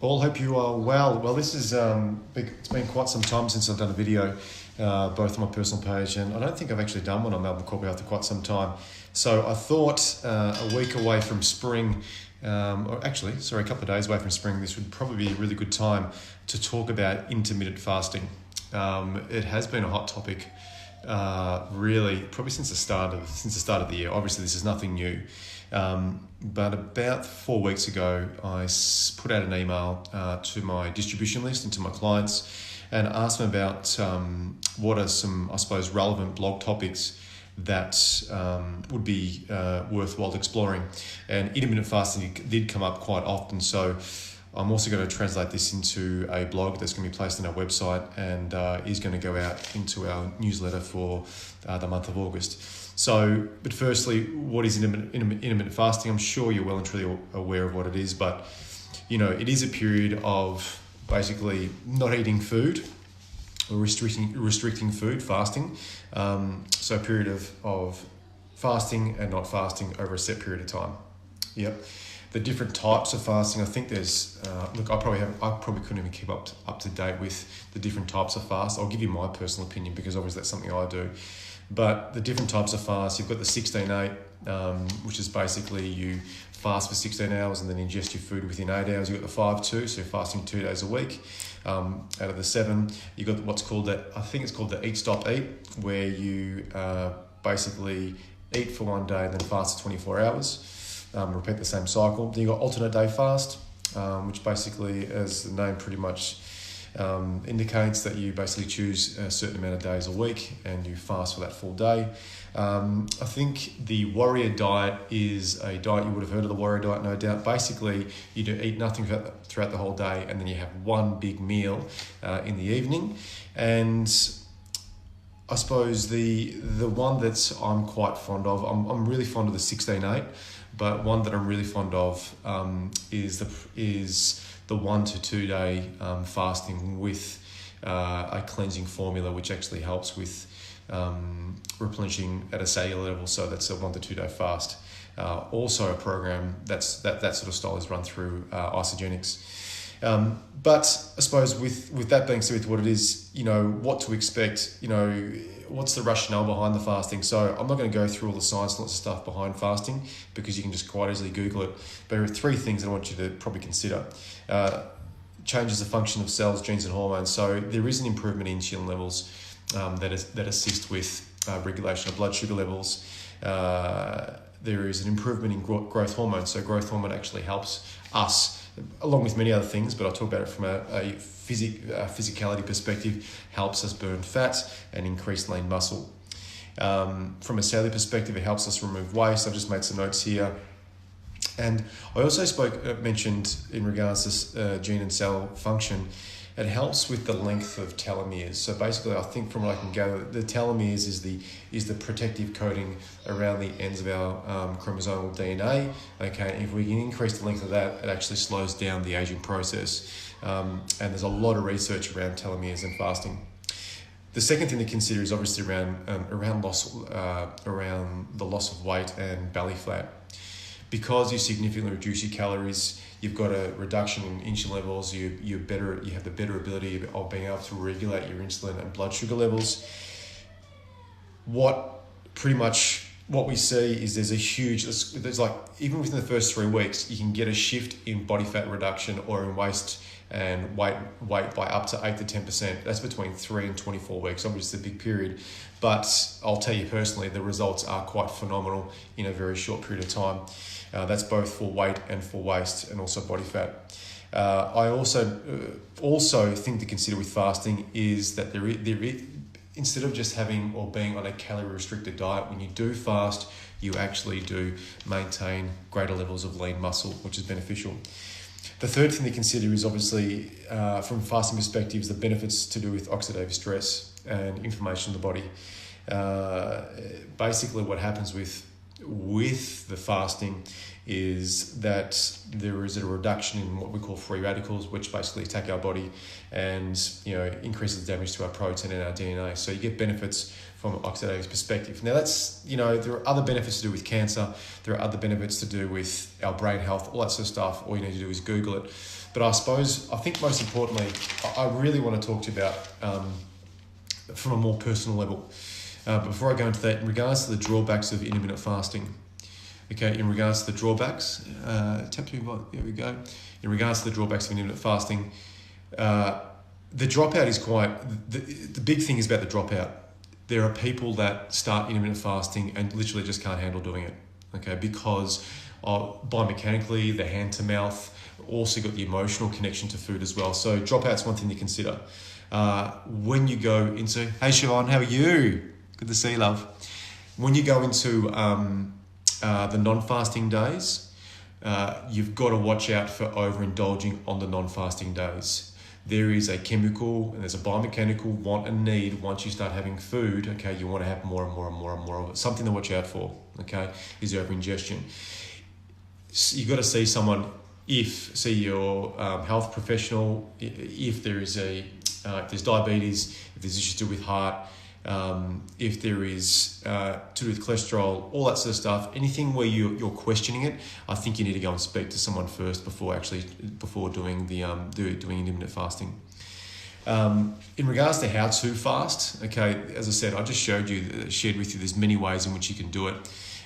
All hope you are well. Well, this is it's been quite some time since I've done a video, both on my personal page, and I don't think I've actually done one on Melbourne Corporate after quite some time. So I thought a week away from spring, a couple of days away from spring, this would probably be a really good time to talk about intermittent fasting. It has been a hot topic, really, probably since the start of the year. Obviously, this is nothing new. But about 4 weeks ago, I put out an email to my distribution list and to my clients and asked them about what are some, I suppose, relevant blog topics that would be worthwhile exploring. And intermittent fasting did come up quite often, so I'm also going to translate this into a blog that's going to be placed on our website and is going to go out into our newsletter for the month of August. So, but firstly, what is intermittent fasting? I'm sure you're well and truly aware of what it is, but it is a period of basically not eating food or restricting food, fasting. So a period of fasting and not fasting over a set period of time. Yep. The different types of fasting, I think there's, I probably couldn't even keep up to date with the different types of fast. I'll give you my personal opinion because obviously that's something I do. But the different types of fast, you've got the 16-8, which is basically you fast for 16 hours and then ingest your food within 8 hours. You've got the 5-2, so you're fasting 2 days a week. Out of the 7, you've got what's called the Eat, Stop, Eat, where you basically eat for 1 day and then fast for 24 hours. Repeat the same cycle. Then you've got alternate day fast, which basically, as the name pretty much indicates, that you basically choose a certain amount of days a week and you fast for that full day. I think the warrior diet is a diet, you would have heard of the warrior diet, no doubt. Basically, you do eat nothing throughout the whole day and then you have one big meal in the evening. And I suppose the one that I'm quite fond of, I'm really fond of the 16-8, but one that I'm really fond of is the 1 to 2 day fasting with a cleansing formula, which actually helps with replenishing at a cellular level. So that's a 1 to 2 day fast. Also a program that sort of style is run through Isogenics. But I suppose with that being said, with what it is, what to expect, what's the rationale behind the fasting. So I'm not going to go through all the science and lots of stuff behind fasting because you can just quite easily Google it. But there are 3 things that I want you to probably consider. Changes the function of cells, genes and hormones. So there is an improvement in insulin levels that assist with regulation of blood sugar levels. There is an improvement in growth hormone. So growth hormone actually helps us, along with many other things, but I'll talk about it from a physicality perspective, helps us burn fat and increase lean muscle. From a cellular perspective, it helps us remove waste. I've just made some notes here. And I also mentioned in regards to gene and cell function, it helps with the length of telomeres. So basically, I think from what I can gather, the telomeres is the protective coating around the ends of our chromosomal DNA. Okay, if we can increase the length of that, it actually slows down the aging process. And there's a lot of research around telomeres and fasting. The second thing to consider is obviously around the loss of weight and belly fat. Because you significantly reduce your calories, you've got a reduction in insulin levels, you have the better ability of being able to regulate your insulin and blood sugar levels. What we see is there's like, even within the first 3 weeks, you can get a shift in body fat reduction or in waist and weight by up to 8 to 10%. That's between 3 and 24 weeks. Obviously, it's a big period, but I'll tell you personally, the results are quite phenomenal in a very short period of time. That's both for weight and for waist and also body fat. I also think to consider with fasting is that there is, instead of just having or being on a calorie restricted diet, when you do fast, you actually do maintain greater levels of lean muscle, which is beneficial. The third thing to consider is obviously, from a fasting perspective, is the benefits to do with oxidative stress and inflammation in the body. Basically, what happens with the fasting is that there is a reduction in what we call free radicals, which basically attack our body and increases the damage to our protein and our DNA. So you get benefits from an oxidative perspective. Now that's, there are other benefits to do with cancer. There are other benefits to do with our brain health, all that sort of stuff. All you need to do is Google it. But I think most importantly, I really want to talk to you about from a more personal level. But before I go into that, in regards to the drawbacks of intermittent fasting, okay, in regards to the drawbacks, there we go. In regards to the drawbacks of intermittent fasting, the dropout is the big thing is about the dropout. There are people that start intermittent fasting and literally just can't handle doing it, okay, because biomechanically, the hand to mouth, also got the emotional connection to food as well. So dropout's one thing to consider. When you go into, hey Siobhan, how are you? Good to see you, love. When you go into the non-fasting days, you've got to watch out for overindulging on the non-fasting days. There is a chemical and there's a biomechanical want and need once you start having food, okay, you want to have more and more and more and more of it. Something to watch out for, okay, is over-ingestion. So you've got to see someone, see your health professional, if there is if there's diabetes, if there's issues to do with heart, if there is to do with cholesterol, all that sort of stuff, anything where you're questioning it, I think you need to go and speak to someone first before doing doing intermittent fasting. In regards to how to fast, okay, as I said, I just shared with you there's many ways in which you can do it.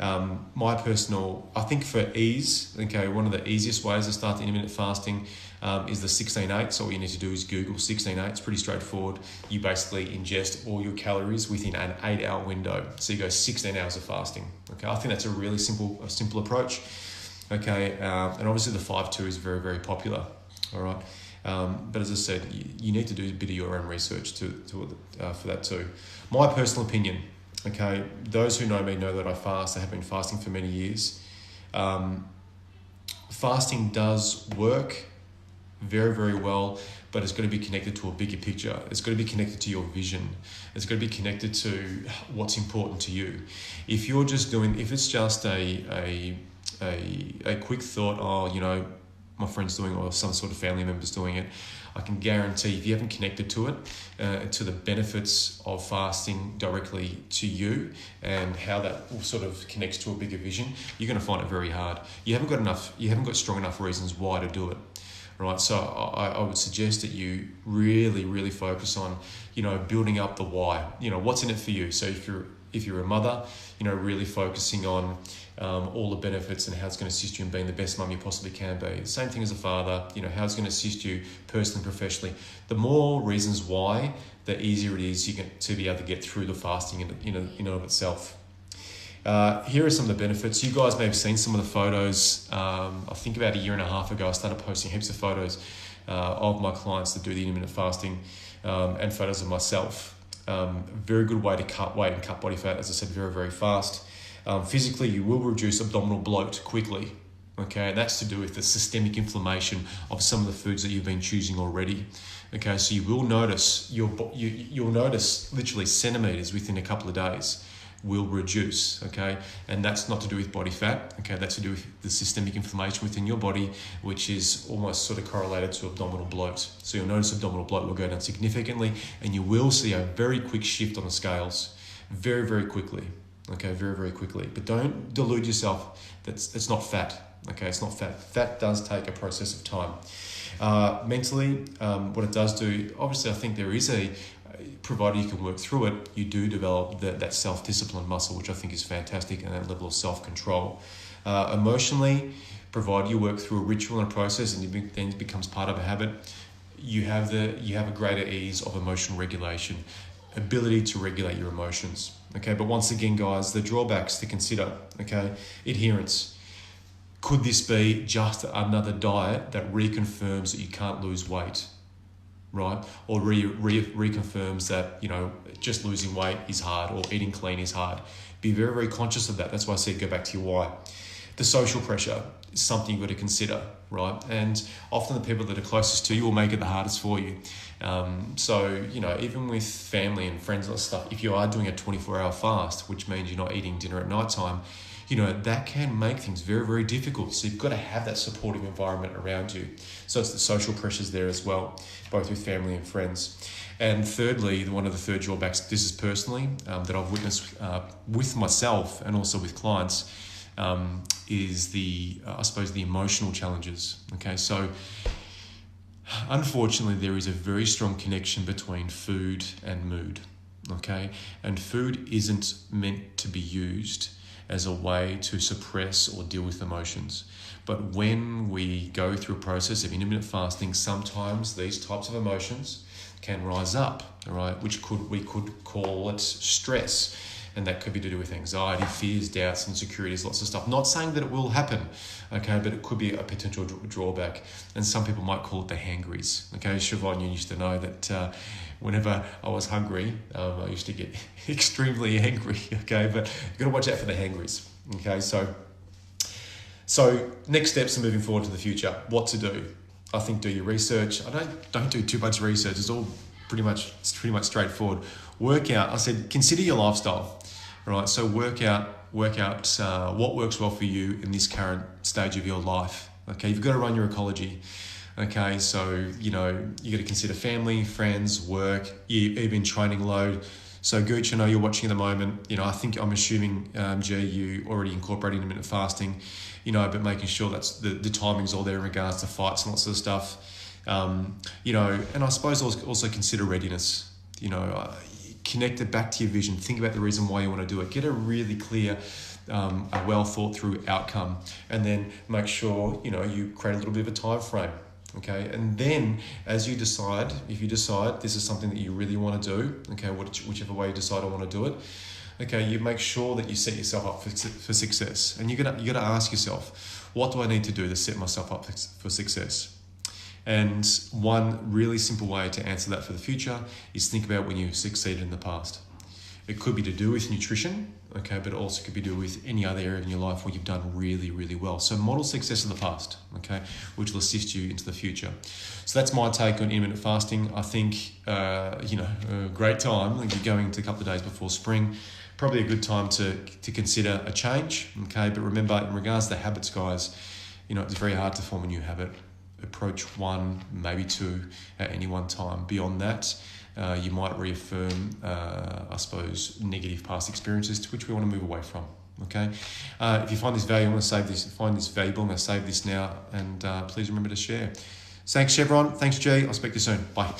I think for ease, okay, one of the easiest ways to start the intermittent fasting is the 16/8. So all you need to do is Google 16/8. It's pretty straightforward. You basically ingest all your calories within an 8-hour window. So you go 16 hours of fasting. Okay, I think that's a really simple approach. Okay, and obviously the 5-2 is very, very popular. All right, but as I said, you need to do a bit of your own research for that too. My personal opinion. Okay, those who know me know that I fast. I have been fasting for many years. Fasting does work very, very well, but it's got to be connected to a bigger picture. It's got to be connected to your vision. It's got to be connected to what's important to you. If it's just a quick thought, my friend's doing it or some sort of family member's doing it, I can guarantee if you haven't connected to it, to the benefits of fasting directly to you and how that sort of connects to a bigger vision, you're going to find it very hard. You haven't got strong enough reasons why to do it. Right, so I would suggest that you really, really focus on, building up the why. What's in it for you. So if you're a mother, really focusing on all the benefits and how it's going to assist you in being the best mum you possibly can be. Same thing as a father, how it's going to assist you personally, professionally. The more reasons why, the easier it is to be able to get through the fasting in and of itself. Here are some of the benefits. You guys may have seen some of the photos. I think about 1.5 years ago, I started posting heaps of photos of my clients that do the intermittent fasting and photos of myself. Very good way to cut weight and cut body fat, as I said, very, very fast. Physically, you will reduce abdominal bloat quickly. Okay, and that's to do with the systemic inflammation of some of the foods that you've been choosing already. Okay, so you will notice you'll notice literally centimeters within a couple of days will reduce, okay? And that's not to do with body fat, okay? That's to do with the systemic inflammation within your body, which is almost sort of correlated to abdominal bloat. So you'll notice abdominal bloat will go down significantly and you will see a very quick shift on the scales, very, very quickly, okay? Very, very quickly. But don't delude yourself that it's not fat, okay? It's not fat. Fat does take a process of time. Mentally, what it does do, obviously I think there is provided you can work through it, you do develop that self-discipline muscle, which I think is fantastic, and that level of self-control. Emotionally, provided you work through a ritual and a process and it then becomes part of a habit, you have a greater ease of emotional regulation, ability to regulate your emotions. Okay, but once again, guys, the drawbacks to consider, okay, adherence. Could this be just another diet that reconfirms that you can't lose weight? Right? Or reconfirms that, just losing weight is hard or eating clean is hard. Be very, very conscious of that. That's why I said go back to your why. The social pressure is something you've got to consider, right? And often the people that are closest to you will make it the hardest for you. So, even with family and friends and stuff, if you are doing a 24-hour fast, which means you're not eating dinner at night time, that can make things very, very difficult. So you've got to have that supportive environment around you. So it's the social pressures there as well, both with family and friends. And thirdly, one of the third drawbacks, this is personally, that I've witnessed with myself and also with clients, is the emotional challenges. Okay, so unfortunately, there is a very strong connection between food and mood. Okay, and food isn't meant to be used as a way to suppress or deal with emotions. But when we go through a process of intermittent fasting, sometimes these types of emotions can rise up, all right, which we could call it stress. And that could be to do with anxiety, fears, doubts, insecurities, lots of stuff. Not saying that it will happen, okay, but it could be a potential drawback. And some people might call it the hangries, okay? Siobhan, you used to know that whenever I was hungry, I used to get extremely angry, okay? But you've got to watch out for the hangries, okay? So next steps are moving forward to the future. What to do? I think do your research. I don't do too much research. It's all pretty much straightforward. Work out. I said consider your lifestyle. All right. So work out what works well for you in this current stage of your life. Okay. You've got to run your ecology. Okay. So you got to consider family, friends, work, even training load. So Gooch, I know you're watching at the moment. I'm assuming, you already incorporating intermittent fasting. But making sure that's the timing's all there in regards to fights and lots of stuff. And I suppose also consider readiness. Connect it back to your vision. Think about the reason why you want to do it. Get a really clear, a well thought through outcome, and then make sure you create a little bit of a time frame. Okay, and then as you decide, if you decide this is something that you really want to do, okay, whichever way you decide I want to do it. Okay, you make sure that you set yourself up for success, and you got to ask yourself, what do I need to do to set myself up for success? And one really simple way to answer that for the future is think about when you succeeded in the past. It could be to do with nutrition, okay, but it also could be to do with any other area in your life where you've done really, really well. So model success of the past, okay, which will assist you into the future. So that's my take on intermittent fasting. I think, a great time. You're going to a couple of days before spring. Probably a good time to consider a change, okay? But remember, in regards to habits, guys, it's very hard to form a new habit. Approach one, maybe two at any one time. Beyond that, you might reaffirm, negative past experiences to which we want to move away from, okay? If you find this valuable, I'm going to save this now, and please remember to share. Thanks, Chevron. Thanks, G. I'll speak to you soon. Bye.